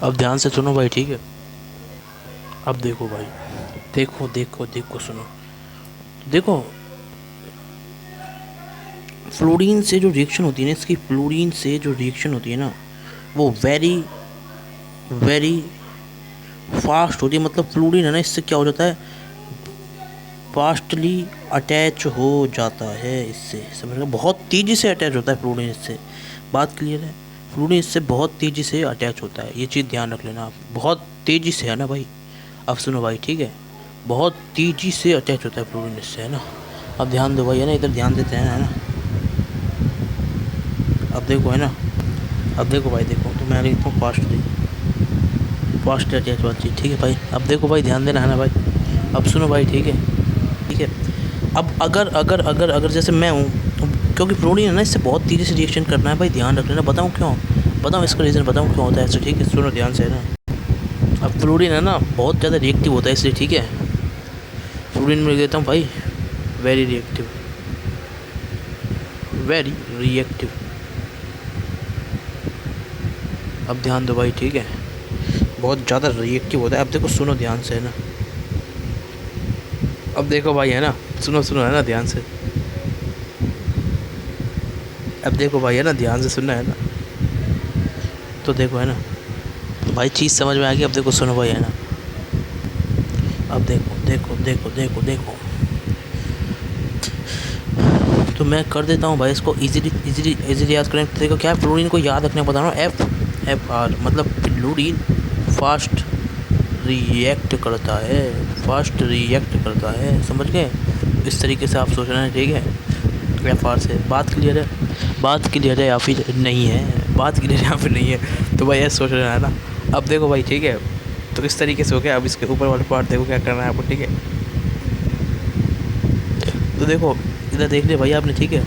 अब ध्यान से सुनो भाई, ठीक है। अब देखो भाई, देखो देखो देखो, सुनो। देखो, फ्लोरीन से जो रिएक्शन होती है ना, इसकी फ्लोरीन से जो रिएक्शन होती है ना, वो वेरी वेरी फास्ट होती है। मतलब फ्लोरीन है ना, इससे क्या हो जाता है, फास्टली अटैच हो जाता है इससे, समझ लो, बहुत तेज़ी से अटैच होता है फ्लोरीन इससे। बात क्लियर है? फ्लोरीन इससे बहुत तेज़ी से अटैच होता है, ये चीज़ ध्यान रख लेना आप। बहुत तेज़ी से, है ना भाई? अब सुनो भाई, ठीक है। बहुत तेज़ी से अटैच होता है फ्लोरीन इससे, है ना। अब ध्यान दो भाई, है ना, इधर ध्यान देते हैं, है ना। अब देखो, है ना। अब देखो भाई, देखो तो मैं लिखता हूँ फास्टली, फास्ट अटैच वाली चीज़, ठीक है भाई। अब देखो भाई, ध्यान देना, है ना भाई। अब सुनो भाई, ठीक है, ठीक है। अब अगर अगर अगर अगर जैसे मैं हूँ, क्योंकि फ्लोरीन है ना, इससे बहुत तेज़ी से रिएक्शन करना है भाई, ध्यान रख लेना। बताऊँ क्यों? बताऊँ इसका रीज़न, बताऊँ क्यों होता है ऐसे, ठीक है, सुनो ध्यान से, है ना। अब फ्लोरीन है ना, बहुत ज़्यादा रिएक्टिव होता है इसलिए, ठीक है। फ्लोरीन में लिख देता हूँ भाई, वेरी रिएक्टिव, वेरी रिएक्टिव। अब ध्यान दो भाई, ठीक है, बहुत ज़्यादा रिएक्टिव होता है। अब देखो, सुनो ध्यान से, है ना। अब देखो भाई, है ना, सुनो सुनो, है ना, ध्यान से। अब देखो भाई, है ना, ध्यान से सुनना, है ना। तो देखो, है ना भाई, चीज़ समझ में आ गई। अब देखो, सुनो भाई, है ना। अब देखो देखो देखो देखो देखो, तो मैं कर देता हूँ भाई इसको इजीली इजीली इजीली याद करें। देखो क्या है, फ्लोरीन को याद रखने बता रहा हूँ, एफ मतलब फ्लोरीन फास्ट रिएक्ट करता है, फास्ट रिएक्ट करता है, समझ गए? इस तरीके से आप सोच रहे हैं, ठीक है। एफ आर से बात क्लियर है? बात क्लियर है या फिर नहीं है? बात क्लियर है या फिर नहीं है? तो भाई ऐसे सोच रहे हैं ना। अब देखो भाई, ठीक है, तो इस तरीके से हो गया। अब इसके ऊपर वाले पार्ट देखो क्या करना है आपको, ठीक है। तो देखो, इधर देख लिया भाई आपने, ठीक है।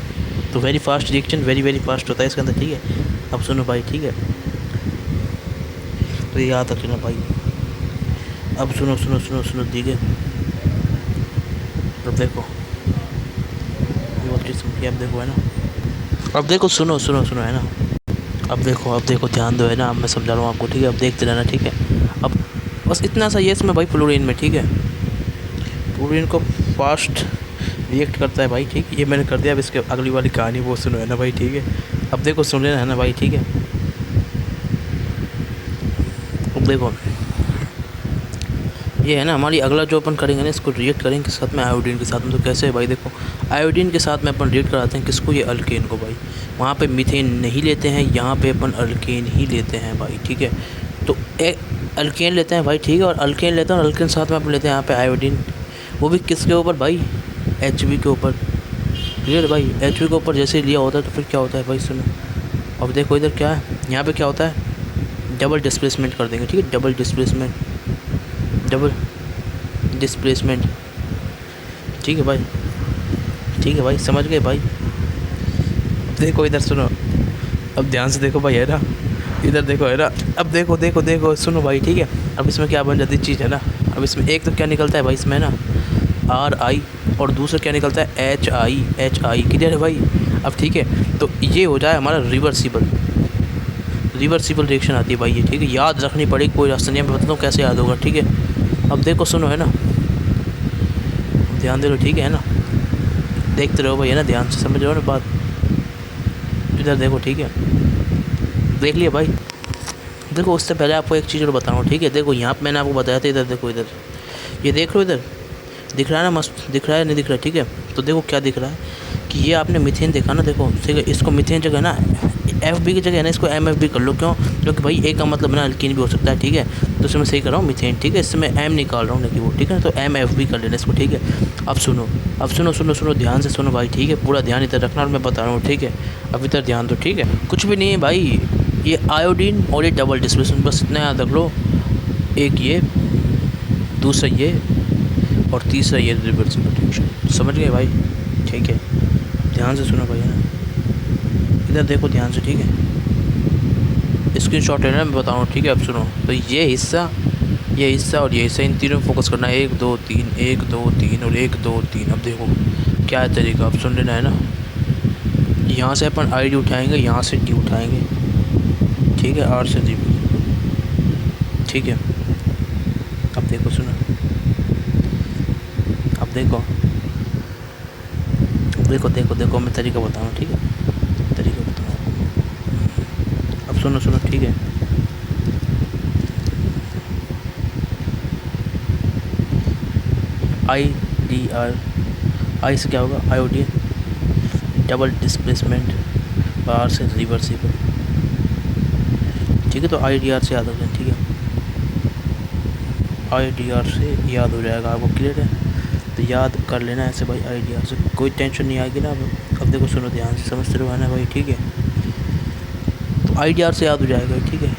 तो very fast reaction, very very fast होता है इसके अंदर, ठीक है। अब सुनो भाई, ठीक है, तो ये याद रखना भाई। अब सुनो सुनो सुनो सुनो, ठीक है। अब देखो, ये चीज़ सुन के अब देखो, है ना। अब देखो, सुनो सुनो सुनो, है ना। अब देखो ध्यान दो, है ना, अब मैं समझा रहा हूँ आपको, ठीक है। अब देखते रहना, ठीक है। अब बस इतना सा ये इसमें भाई, फ्लोरीन में, ठीक है, फ्लोरीन को फास्ट रिएक्ट करता है भाई, ठीक है। ये मैंने कर दिया। अब इसके अगली वाली कहानी वो सुनो, है ना भाई, ठीक है। अब देखो, सुन लेना, है ना भाई, ठीक है। अब देखो, ये है ना हमारी अगला जो अपन करेंगे ना, इसको रिएक्ट करेंगे किस साथ में, आयोडीन के साथ में। तो कैसे है भाई, देखो, आयोडीन के साथ में अपन रिएक्ट कराते हैं किसको, ये अल्केन को भाई। वहाँ पे मीथेन नहीं लेते हैं, यहाँ पे अपन अल्केन ही लेते हैं भाई, ठीक है। तो एक अल्केन लेते हैं भाई, ठीक है, और अल्केन लेते हैं, और अल्केन साथ में अपन लेते हैं यहाँ पे आयोडीन। वो भी किसके ऊपर भाई, HB के ऊपर। क्लियर भाई, HB के ऊपर जैसे लिया होता है तो फिर क्या होता है भाई, सुनो। अब देखो इधर क्या है, यहाँ पे क्या होता है, डबल डिस्प्लेसमेंट कर देंगे, ठीक है। डबल डिस्प्लेसमेंट, डबल डिस्प्लेसमेंट, ठीक है भाई, ठीक है भाई, समझ गए भाई। अब देखो इधर सुनो, अब ध्यान से देखो भाई, है ना। इधर देखो, है ना। अब देखो देखो देखो, सुनो भाई, ठीक है। अब इसमें क्या बन जाती चीज़, है ना। अब इसमें एक तो क्या निकलता है भाई, इसमें, है ना, RI, और दूसरा क्या निकलता है, HI। क्लियर है भाई? अब ठीक है, तो ये हो जाए हमारा रिवर्सिबल, रिवर्सिबल रिएक्शन आती है भाई ये, ठीक है। याद रखनी पड़ेगी, कोई रास्ता नहीं है, मैं बताता हूँ कैसे याद होगा, ठीक है। अब देखो, सुनो, है ना, ध्यान दे लो, ठीक है ना। देखते रहो भाई, है ना, ध्यान से समझ रहे हो ना बात। इधर देखो, ठीक है, देख लिया भाई। देखो, उससे पहले आपको एक चीज़ और बताऊँ, ठीक है। देखो यहाँ पे मैंने आपको बताया था, इधर देखो, इधर ये देख लो, इधर दिख रहा है ना, मस्त दिख रहा है, नहीं दिख रहा, ठीक है। तो देखो क्या दिख रहा है कि ये आपने मीथेन देखा ना, देखो, ठीक है। इसको मीथेन जगह ना, FB की जगह है ना, इसको MFB कर लो। क्यों? क्योंकि भाई एक का मतलब ना अल्कीन भी हो सकता है, ठीक है। तो इसमें सही कर रहा हूँ, मीथेन, ठीक है। इससे मैं M निकाल रहा हूँ, नहीं कि वो, ठीक है। तो MFB कर लेना इसको, ठीक है। अब सुनो, अब सुनो सुनो सुनो, ध्यान से सुनो भाई, ठीक है। पूरा ध्यान इधर रखना और मैं बता रहा हूँ, ठीक है। अब इधर ध्यान दो, ठीक है। कुछ भी नहीं है भाई, ये आयोडीन और ये डबल डिस्प्लेसमेंट, बस इतना याद रख लो। एक ये, दूसरा ये, और तीसरा ये रिवर्सिबल रिएक्शन, समझ गए भाई, ठीक है। ध्यान से सुनो भाई, है ना। इधर देखो ध्यान से, ठीक है। स्क्रीनशॉट लेना, मैं बता रहा हूँ, ठीक है। अब सुनो, तो ये हिस्सा, ये हिस्सा और ये हिस्सा, इन तीनों में फोकस करना है। 1 2 3, 1 2 3 और 1 2 3। अब देखो क्या है तरीका, अब सुन लेना, है ना। यहाँ से अपन ID उठाएंगे, यहाँ से D उठाएंगे, ठीक है। R से D, ठीक है। अब देखो सुनो, अब देखो देखो देखो देखो मैं तरीका बताऊँ, ठीक है, तरीका बताऊँ। अब सुनो सुनो, ठीक है। IDR, आई से क्या होगा, आयोडीन, डबल डिस्प्लेसमेंट, और आर से रिवर्सिबल, ठीक है। तो IDR से याद हो जाए, ठीक है, IDR से याद हो जाएगा आपको, क्लियर है। तो याद कर लेना ऐसे भाई, IDR से कोई टेंशन नहीं आएगी ना। अब देखो सुनो ध्यान से, समझते रहो ना भाई, ठीक है। तो IDR से याद हो जाएगा, ठीक है।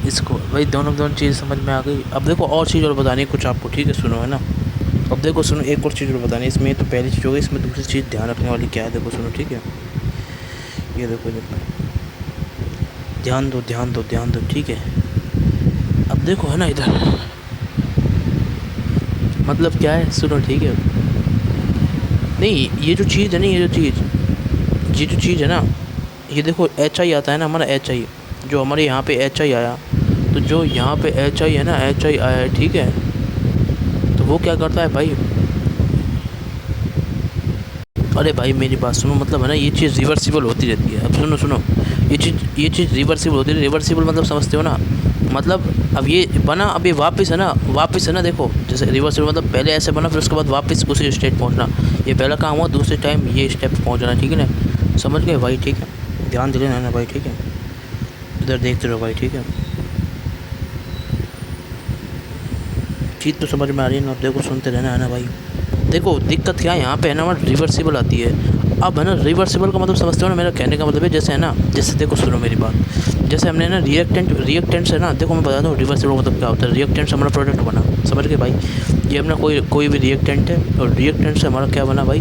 इसको भाई दोनों चीज़ समझ में आ गई। अब देखो और चीज़ और बतानी है कुछ आपको, ठीक है, सुनो, है ना। अब देखो सुनो, एक और चीज़ और बतानी है। इसमें तो पहली चीज़ हो गई, इसमें दूसरी चीज़ ध्यान रखने वाली क्या है, देखो सुनो, ठीक है। ये देखो देखो, ध्यान दो ध्यान दो ध्यान दो, ठीक है। अब देखो है ना, इधर मतलब क्या है, सुनो, ठीक है। नहीं, ये जो चीज़ है ना, ये जो चीज़ है ना, ये देखो HI आता है ना हमारा, HI जो हमारे यहाँ पे HI आया, तो जो यहाँ पे HI है ना, HI आया है, ठीक है। तो वो क्या करता है भाई, अरे भाई मेरी बात सुनो, मतलब है ना, ये चीज़ रिवर्सिबल होती रहती है। अब सुनो सुनो, ये चीज़ रिवर्सिबल होती है। रिवर्सिबल मतलब समझते हो ना, मतलब अब ये बना, अब ये वापस है ना, देखो जैसे रिवर्सिबल मतलब पहले ऐसे बना, फिर उसके बाद वापस उसी स्टेट पहुंचना। ये पहला काम हुआ, दूसरे टाइम ये स्टेप पहुंचना, ठीक है ना, समझ गए भाई, ठीक है। ध्यान दे लेना ना भाई, ठीक है, इधर देखते रहो भाई, ठीक है। चीज़ तो समझ में आ रही है ना, अब देखो सुनते रहना, है ना भाई। देखो दिक्कत क्या है यहाँ पे, है ना, हमारा रिवर्सिबल आती है। अब है ना, रिवर्सिबल का मतलब समझते हो ना, मेरा कहने का मतलब है, जैसे है ना, जैसे देखो सुनो मेरी बात, जैसे हमने ना रिएक्टेंट से ना, देखो मैं बताता हूँ रिवर्सिबल मतलब क्या होता है। रिएक्टेंट से हमारा प्रोडक्ट बना, समझ गए भाई। ये अपना कोई भी रिएक्टेंट है, और रिएक्टेंट से हमारा क्या बना भाई,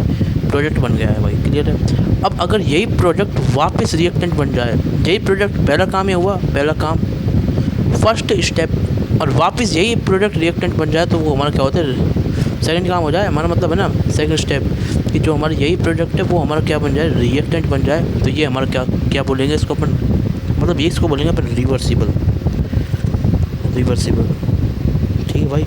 प्रोडक्ट बन गया है भाई, क्लियर है। अब अगर यही प्रोडक्ट वापस रिएक्टेंट बन जाए, यही प्रोडक्ट, पहला काम ये हुआ, पहला काम फर्स्ट स्टेप, और वापस यही प्रोडक्ट रिएक्टेंट बन जाए, तो वो हमारा क्या होता है, सेकंड काम हो जाए। हमारा मतलब है ना, सेकंड स्टेप, कि जो हमारा यही प्रोडक्ट है वो हमारा क्या बन जाए, रिएक्टेंट बन जाए। तो ये हमारा क्या क्या बोलेंगे इसको अपन, मतलब ये इसको बोलेंगे अपन रिवर्सिबल, ठीक है भाई।